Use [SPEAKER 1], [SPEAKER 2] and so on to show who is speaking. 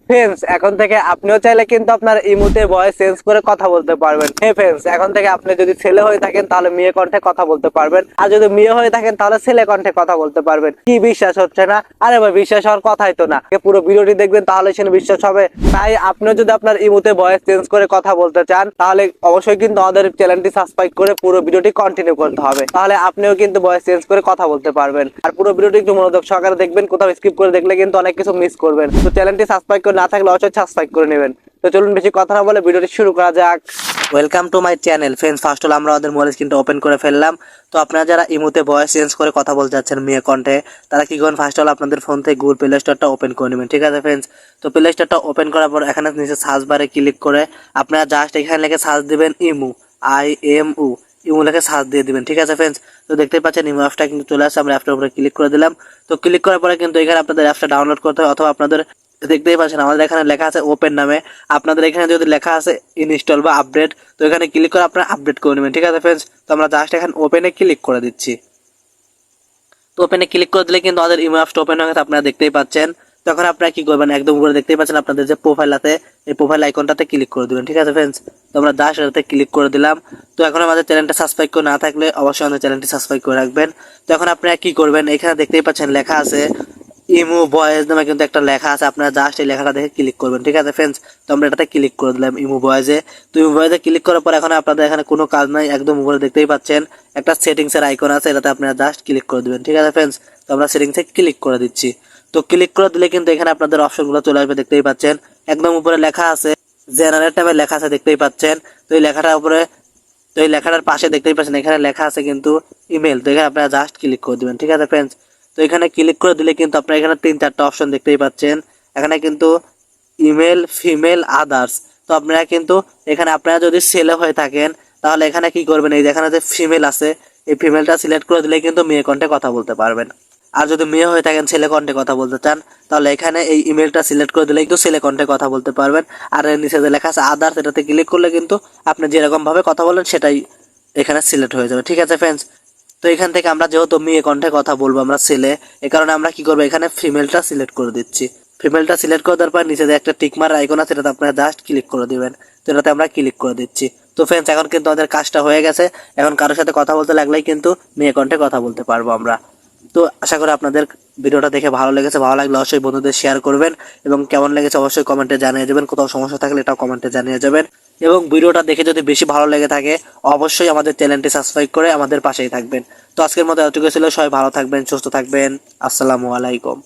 [SPEAKER 1] Friends, এখন থেকে আপনিও চাইলে কিন্তু আপনার ইমোতে ভয়েস চেঞ্জ করে কথা বলতে পারবেন। হ্যাঁ ফ্রেন্ডস, এখন থেকে আপনি যদি ছেলে হয়ে থাকেন তাহলে মেয়ে কণ্ঠে কথা বলতে পারবেন, আর যদি মেয়ে হয়ে থাকেন তাহলে ছেলে কণ্ঠে কথা বলতে পারবেন। কি বিশ্বাস হচ্ছে না? আরে ভাই, বিশ্বাস হওয়ার কথাই তো না। পুরো ভিডিওটি দেখবেন তাহলে সেটা বিশ্বাস হবে। তাই আপনিও যদি আপনার ইমোতে ভয়েস চেঞ্জ করে কথা বলতে চান তাহলে অবশ্যই কিন্তু আমাদের চ্যানেলটি সাবস্ক্রাইব করে পুরো ভিডিওটি কন্টিনিউ করতে হবে। তাহলে আপনিও কিন্তু ভয়েস চেঞ্জ করে কথা বলতে পারবেন। আর পুরো ভিডিওটি একটু মনোযোগ সহকারে দেখবেন, কোথাও স্কিপ করে দেখলে কিন্তু অনেক কিছু মিস করবেন। তো চ্যানেলটি সাবস্ক্রাইব করে না থাকলে অবশ্যই সাবস্ক্রাইব করে নেবেন। তো চলুন বেশি কথা না বলে ভিডিওটি শুরু করা যাক। Welcome to my channel friends. First all আমরা আমাদের মোবাইল স্ক্রিনটা ওপেন করে ফেললাম। তো আপনারা যারা ইমোতে ভয়েস চেঞ্জ করে কথা বলতে যাচ্ছেন মেয়ে কণ্ঠে, তারা কি করেন, ফার্স্ট অল আপনাদের ফোন থেকে গুগল প্লে স্টোরটা ওপেন করে নেবেন। ঠিক আছে ফ্রেন্ডস, তো প্লে স্টোরটা ওপেন করার পর এখানে নিচে সার্চ বারে ক্লিক করে আপনারা জাস্ট এখানে লিখে সার্চ দিবেন ইমু, IMU, ইমু লিখে সার্চ দিয়ে দিবেন। ঠিক আছে ফ্রেন্ডস, তো দেখতেই পাচ্ছেন ইমু অ্যাপটা কিন্তু চলে আসছে। আমরা অ্যাপটার উপরে ক্লিক করে দিলাম। তো ক্লিক করার পরে কিন্তু এখানে আপনাদের অ্যাপটা ডাউনলোড করতে হবে, অথবা আপনাদের দেখতেই পাচ্ছেন আমাদের এখানে লেখা আছে ওপেন নামে। আপনাদের এখানে যদি লেখা আছে ইনস্টল বা আপডেট, তো এখানে ক্লিক করে আপনারা আপডেট করে নেবেন। ঠিক আছে ফ্রেন্ডস, তো আমরা জাস্ট এখানে ওপেনে ক্লিক করে দিচ্ছি। তো ওপেনে ক্লিক করে দিলে কিন্তু আমাদের ইমো অ্যাপটা ওপেন হয়ে গেছে, আপনারা দেখতেই পাচ্ছেন। তখন আপনারা কি করবেন, একদম উপরে দেখতেই পাচ্ছেন আপনাদের যে প্রোফাইল আছে, এই প্রোফাইল আইকনটাতে ক্লিক করে দিবেন। ঠিক আছে ফ্রেন্ডস, তো আমরা জাস্ট এটাতে ক্লিক করে দিলাম। তো এখন আমাদের চ্যানেলটা সাবস্ক্রাইব করে না থাকলে অবশ্যই আমাদের চ্যানেলটি সাবস্ক্রাইব করে রাখবেন। তো এখন আপনারা কি করবেন, এখানে দেখতেই পাচ্ছেন লেখা আছে ইমো ভয়েস নামে কিন্তু একটা লেখা আছে, আপনারা জাস্ট এই লেখাটা দেখে ক্লিক করবেন। ঠিক আছে ফ্রেন্ডস, তো আমরা এটাতে ক্লিক করে দিলাম ইমো ভয়েসে। তো ইমো ভয়েসে ক্লিক করার পর এখন আপনাদের এখানে কোনো কাজ নাই, একদম উপরে দেখতেই পাচ্ছেন একটা সেটিংস এর আইকন আছে, এটাতে আপনারা জাস্ট ক্লিক করে দিবেন। ঠিক আছে ফ্রেন্ডস, তো আমরা সেটিংসে ক্লিক করে দিচ্ছি। তো ক্লিক করে দিলে কিন্তু এখানে আপনাদের অপশনগুলো চলে আসবে, দেখতেই পাচ্ছেন একদম উপরে লেখা আছে জেনারেট নামে লেখা আছে, দেখতেই পাচ্ছেন। তো এই লেখাটার উপরে, তো এই লেখাটার পাশে দেখতেই পাচ্ছেন এখানে লেখা আছে কিন্তু ইমেল, তো এখানে আপনারা জাস্ট ক্লিক করে দিবেন। ঠিক আছে ফ্রেন্ডস, তো এখানে ক্লিক করে দিলে কিন্তু আপনারা এখানে 3-4টা অপশন দেখতেই পাচ্ছেন। এখানে কিন্তু ইমেল, ফিমেল, আদার্স। তো আপনারা কিন্তু এখানে আপনারা যদি ছেলে হয়ে থাকেন তাহলে এখানে কি করবেন, এই যেখানে যে ফিমেল আছে এই ফিমেলটা সিলেক্ট করে দিলে কিন্তু মেয়ে কণ্ঠে কথা বলতে পারবেন। আর যদি মেয়ে হয়ে থাকেন ছেলে কণ্ঠে কথা বলতে চান তাহলে এখানে এই ইমেলটা সিলেক্ট করে দিলে কিন্তু ছেলে কণ্ঠে কথা বলতে পারবেন। আর এর নিচে যে লেখা আছে আদার্স, এটাতে ক্লিক করলে কিন্তু আপনি যেরকম ভাবে কথা বলেন সেটাই এখানে সিলেক্ট হয়ে যাবে। ঠিক আছে ফ্রেন্ডস, তো এখান থেকে আমরা যেহেতু মেয়ে কণ্ঠে কথা বলবো, আমরা ছেলে, এই কারণে আমরা কি করবো, এখানে ফিমেলটা সিলেক্ট করে দিচ্ছি। ফিমেলটা সিলেক্ট করে দেওয়ার পর নিচে যে একটা টিকমার আইকন আছে এটাতে আপনারা জাস্ট ক্লিক করে দিবেন। তো এটাতে আমরা ক্লিক করে দিচ্ছি। তো ফ্রেন্ডস, এখন কিন্তু আমাদের কাজটা হয়ে গেছে। এখন কারোর সাথে কথা বলতে লাগলেই কিন্তু মেয়ে কণ্ঠে কথা বলতে পারবো আমরা। তো আশা করি আপনাদের ভিডিওটা দেখে ভালো লেগেছে। ভালো লাগলে অবশ্যই বন্ধুদের শেয়ার করবেন, এবং কেমন লেগেছে অবশ্যই কমেন্টে জানিয়ে যাবেন। কোথাও সমস্যা থাকলে এটাও কমেন্টে জানিয়ে যাবেন। এবং ভিডিওটা দেখে যদি বেশি ভালো লেগে থাকে অবশ্যই আমাদের চ্যানেলটি সাবস্ক্রাইব করে আমাদের পাশেই থাকবেন। তো আজকের মতো এতটুকু ছিল। সবাই ভালো থাকবেন, সুস্থ থাকবেন। আসসালামু আলাইকুম।